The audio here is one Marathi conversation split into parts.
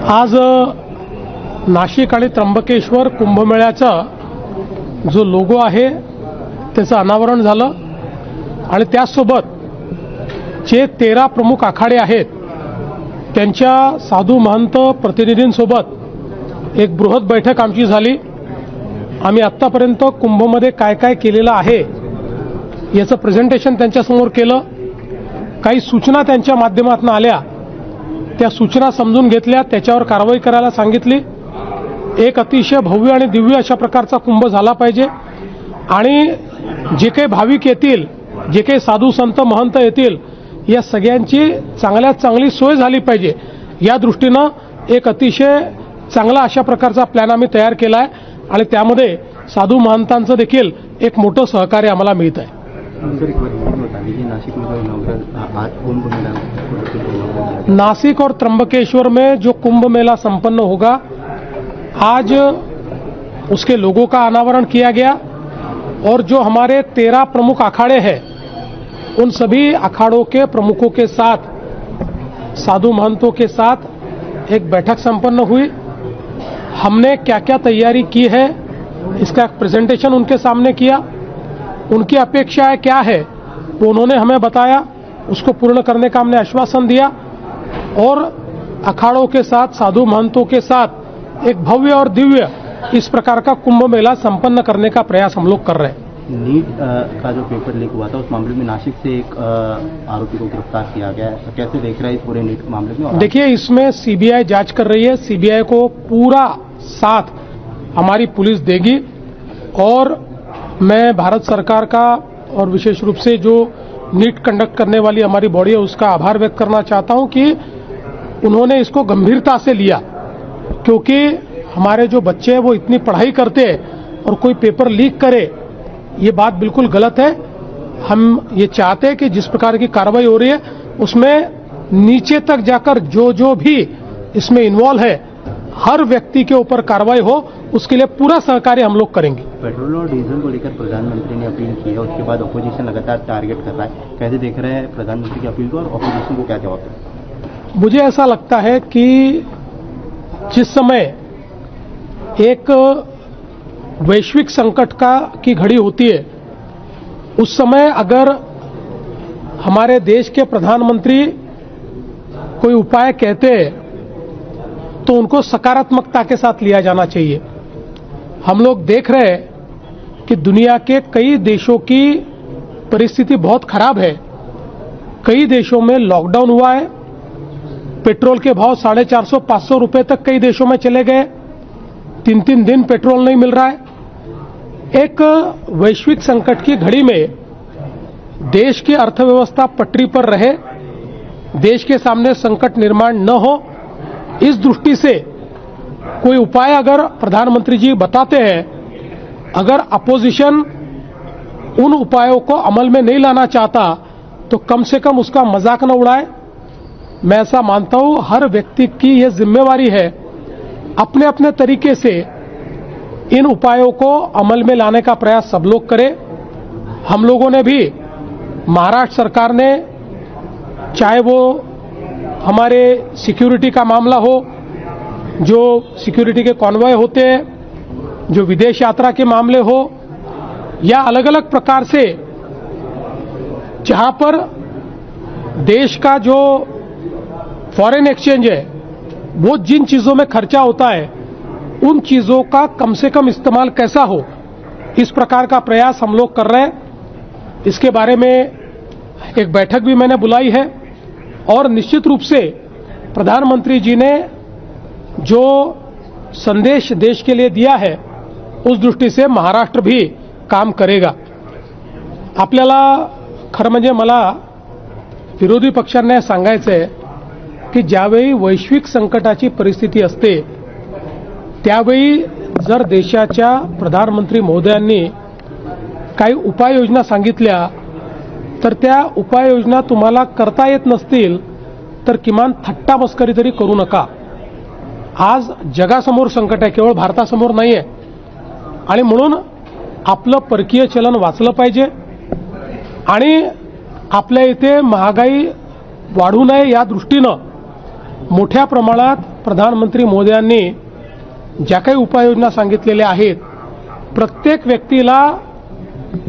आज नाशिक आणि त्र्यंबकेश्वर कुंभमेळ्याचा जो लोगो आहे त्याचं अनावरण झालं आणि त्यासोबत जे 13 प्रमुख आखाडे आहेत त्यांच्या साधू महंत प्रतिनिधींसोबत एक बृहत बैठक आमची झाली। आम्ही आत्तापर्यंत कुंभमध्ये काय काय केलेलं आहे याचं प्रेझेंटेशन त्यांच्यासमोर केलं। काही सूचना त्यांच्या माध्यमातून आल्या, त्या सूचना समजून घेतल्या, त्याच्यावर कारवाई करायला सांगितली। एक अतिशय भव्य आणि दिव्य अशा प्रकारचा कुंभ झाला पाहिजे आणि जे काही भाविक येतील, जे काही साधू संत महंत येतील, या सगळ्यांची चांगल्यात चांगली सोय झाली पाहिजे या दृष्टीनं एक अतिशय चांगला अशा प्रकारचा प्लॅन आम्ही तयार केला आहे आणि त्यामध्ये साधू महंतांचं देखील एक मोठं सहकार्य आम्हाला मिळत आहे। नासिक और त्र्यंबकेश्वर में जो कुंभ मेला संपन्न होगा, आज उसके लोगों का अनावरण किया गया और जो हमारे 13 प्रमुख अखाड़े हैं उन सभी अखाड़ों के प्रमुखों के साथ, साधु महंतों के साथ एक बैठक संपन्न हुई। हमने क्या क्या तैयारी की है इसका एक प्रेजेंटेशन उनके सामने किया। उनकी अपेक्षाएं क्या है वो उन्होंने हमें बताया, उसको पूर्ण करने का हमने आश्वासन दिया और अखाड़ों के साथ, साधु महंतों के साथ एक भव्य और दिव्य इस प्रकार का कुंभ मेला संपन्न करने का प्रयास हम लोग कर रहे हैं। नीट का जो पेपर लीक हुआ था उस मामले में नासिक से एक आरोपी को गिरफ्तार किया गया है, तो कैसे देख रहा है इस पूरे नीट मामले में? देखिए, इसमें सीबीआई जांच कर रही है। सीबीआई को पूरा साथ हमारी पुलिस देगी और मैं भारत सरकार का और विशेष रूप से जो नीट कंडक्ट करने वाली हमारी बॉडी है उसका आभार व्यक्त करना चाहता हूं कि उन्होंने इसको गंभीरता से लिया, क्योंकि हमारे जो बच्चे हैं वो इतनी पढ़ाई करते हैं और कोई पेपर लीक करे ये बात बिल्कुल गलत है। हम ये चाहते हैं कि जिस प्रकार की कार्रवाई हो रही है उसमें नीचे तक जाकर जो भी इसमें इन्वॉल्व है हर व्यक्ति के ऊपर कार्रवाई हो, उसके लिए पूरा सहकार्य हम लोग करेंगे। पेट्रोल और डीजल को लेकर प्रधानमंत्री ने अपील की है, उसके बाद ऑपोजिशन लगातार टारगेट कर रहा है, कैसे देख रहे हैं प्रधानमंत्री की अपील को और ऑपोजिशन को क्या जवाब दें? मुझे ऐसा लगता है कि जिस समय एक वैश्विक संकट की घड़ी होती है, उस समय अगर हमारे देश के प्रधानमंत्री कोई उपाय कहते हैं तो उनको सकारात्मकता के साथ लिया जाना चाहिए। हम लोग देख रहे हैं कि दुनिया के कई देशों की परिस्थिति बहुत खराब है। कई देशों में लॉकडाउन हुआ है, पेट्रोल के भाव 450-500 रुपए तक कई देशों में चले गए, 3-3 दिन पेट्रोल नहीं मिल रहा है। एक वैश्विक संकट की घड़ी में देश की अर्थव्यवस्था पटरी पर रहे, देश के सामने संकट निर्माण न हो, इस दृष्टि से कोई उपाय अगर प्रधानमंत्री जी बताते हैं, अगर अपोजिशन उन उपायों को अमल में नहीं लाना चाहता तो कम से कम उसका मजाक न उड़ाए। मैं ऐसा मानता हूं हर व्यक्ति की यह जिम्मेवारी है अपने अपने तरीके से इन उपायों को अमल में लाने का प्रयास सब लोग करें। हम लोगों ने भी, महाराष्ट्र सरकार ने, चाहे वो हमारे सिक्योरिटी का मामला हो, जो सिक्योरिटी के कॉन्वॉय होते हैं, जो विदेश यात्रा के मामले हो, या अलग अलग प्रकार से जहां पर देश का जो फॉरेन एक्सचेंज है वो जिन चीजों में खर्चा होता है उन चीजों का कम से कम इस्तेमाल कैसा हो, इस प्रकार का प्रयास हम लोग कर रहे हैं। इसके बारे में एक बैठक भी मैंने बुलाई है और निश्चित रूप से प्रधानमंत्री जी ने जो संदेश देश के लिए दिया है उस दृष्टि से महाराष्ट्र भी काम करेगा। आपल्याला खरं म्हणजे मला विरोधी पक्षांना सांगायचं आहे की ज्यावेळी वैश्विक संकटाची परिस्थिती असते त्यावेळी जर देशाच्या प्रधानमंत्री महोदयांनी काही उपाययोजना सांगितल्या तर त्या उपाययोजना तुम्हाला करता येत नसतील तर किमान थट्टा मस्करी तरी करू नका। आज जगासमोर संकट आहे, केवळ भारतासमोर नाही आहे आणि म्हणून आपलं परकीय चलन वाचलं पाहिजे आणि आपल्या इथे महागाई वाढू नये या दृष्टीनं मोठ्या प्रमाणात प्रधानमंत्री मोदयांनी ज्या काही उपाययोजना सांगितलेल्या आहेत, प्रत्येक व्यक्तीला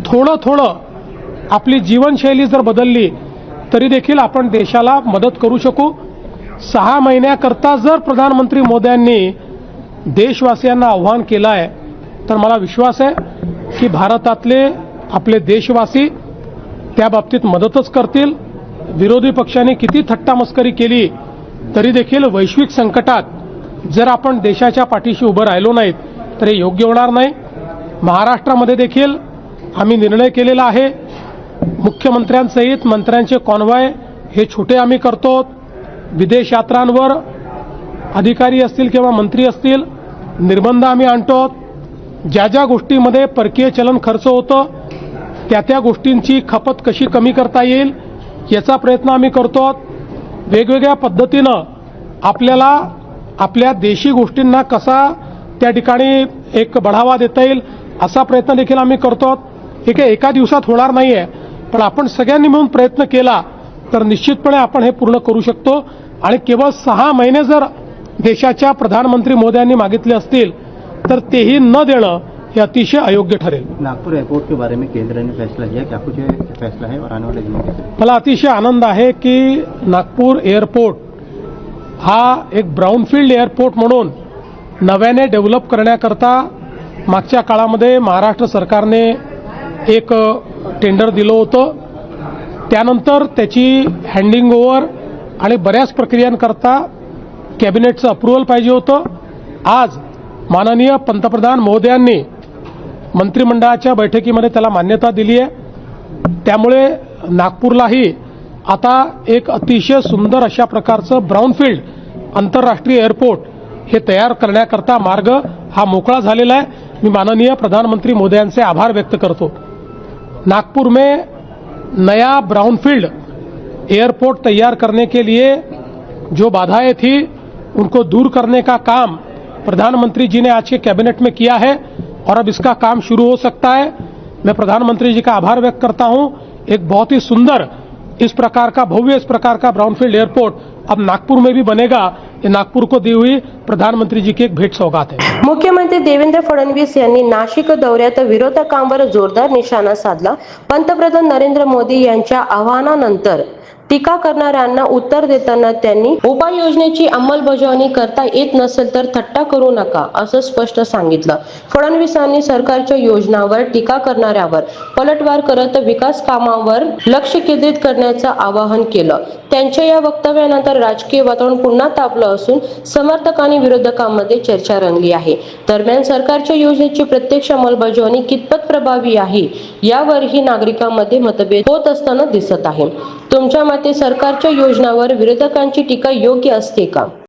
थोडं थोडं आपली जीवनशैली जर बदलली तरी देखील आपण देशाला मदत करू शकू. 6 महिन्याकरता जर प्रधानमंत्री मोदयांनी देशवासियांना आव्हान केलं आहे, तर मला विश्वास आहे की भारतातले आपले देशवासी त्या बाबतीत मदतच करतील. विरोधी पक्षांनी किती थट्टामस्करी केली तरी देखील वैश्विक संकटात जर आपण देशाच्या पाठीशी उभं राहिलो नाहीत तर हे योग्य होणार नाही. महाराष्ट्रामध्ये देखील आम्ही निर्णय केलेला आहे. मुख्यमंत्र्यांसहित मंत्र्यांचे कॉन्व्हॉय हे छोटे आम्ही करतो. विदेश यात्रांवर अधिकारी असतील किंवा मंत्री असतील निर्बंध आम्ही आणतो. ज्या ज्या गोष्टीमध्ये परकीय चलन खर्च होतं त्या गोष्टींची खपत कशी कमी करता येईल याचा प्रयत्न आम्ही करतो. वेगवेगळ्या पद्धतीनं आपल्याला आपल्या देशी गोष्टींना कसा त्या ठिकाणी एक बढावा देता येईल असा प्रयत्न देखील आम्ही करतो. हे काही एका दिवसात होणार नाही आहे, पण आपण सगळ्यांनी मिळून प्रयत्न केला तर निश्चितपणे आपण हे पूर्ण करू शकतो. आणि केवळ 6 महिने जर देशाच्या प्रधानमंत्री मोदयांनी मागितले असतील तर तेही न देणं हे अतिशय अयोग्य ठरेल. नागपुर एयरपोर्ट के बारे में केंद्र ने फैसला लिया, क्या कुछ फैसला है और आने वाले दिनों में? मला अतिशय आनंद आहे की नागपूर एअरपोर्ट हा एक ब्राउनफील्ड एअरपोर्ट म्हणून नव्याने डेव्हलप करण्याकरता मागच्या काळामध्ये महाराष्ट्र सरकारने एक टेंडर दिलं होतं. त्यानंतर त्याची हँडिंग ओव्हर आणि बऱ्याच प्रक्रियांकरता कॅबिनेटचं अप्रुव्हल पाहिजे होतं. आज माननीय पंतप्रधान महोदयांनी मंत्रिमंडळाच्या बैठकीमध्ये त्याला मान्यता दिली आहे. त्यामुळे नागपूरलाही आता एक अतिशय सुंदर अशा प्रकारचं ब्राउनफील्ड आंतरराष्ट्रीय एअरपोर्ट हे तयार करण्याकरता मार्ग हा मोकळा झालेला आहे. मी माननीय प्रधानमंत्री मोदयांचे आभार व्यक्त करतो. नागपुर में नया ब्राउनफील्ड एयरपोर्ट तैयार करने के लिए जो बाधाएं थी उनको दूर करने का काम प्रधानमंत्री जी ने आज के कैबिनेट में किया है और अब इसका काम शुरू हो सकता है. मैं प्रधानमंत्री जी का आभार व्यक्त करता हूं. एक बहुत ही सुंदर इस प्रकार का भव्य इस प्रकार का ब्राउनफील्ड एयरपोर्ट अब नागपुर में भी बनेगा. ये नागपुर को दी हुई प्रधानमंत्री जी की एक भेंट सौगात है. मुख्यमंत्री देवेंद्र फडणवीस यांनी नाशिक दौऱ्यात विरोधकांवर जोरदार निशाणा साधला. पंतप्रधान नरेंद्र मोदी यांच्या आवाहनानंतर टीका करणाऱ्यांना उत्तर देताना त्यांनी उपाययोजनेची अंमलबजावणी करता येत नसेल तर थट्टा करू नका असं स्पष्ट सांगितलं. फडणवीसांनी सरकारच्या योजनांवर टीका करणाऱ्यावर पलटवार करत विकास कामांवर लक्ष केंद्रित करण्याचं आवाहन केलं. त्यांच्या या वक्तव्यानंतर राजकीय वातावरण पुन्हा तापलं असून समर्थक आणि विरोधकांमध्ये चर्चा रंगली आहे. दरम्यान सरकारच्या योजनेची प्रत्यक्ष अंमलबजावणी कितपत प्रभावी आहे यावरही नागरिकांमध्ये मतभेद होत असताना दिसत आहे. तुमच्या मते सरकारच्या योजनांवर विरोधकांची टीका योग्य असते का?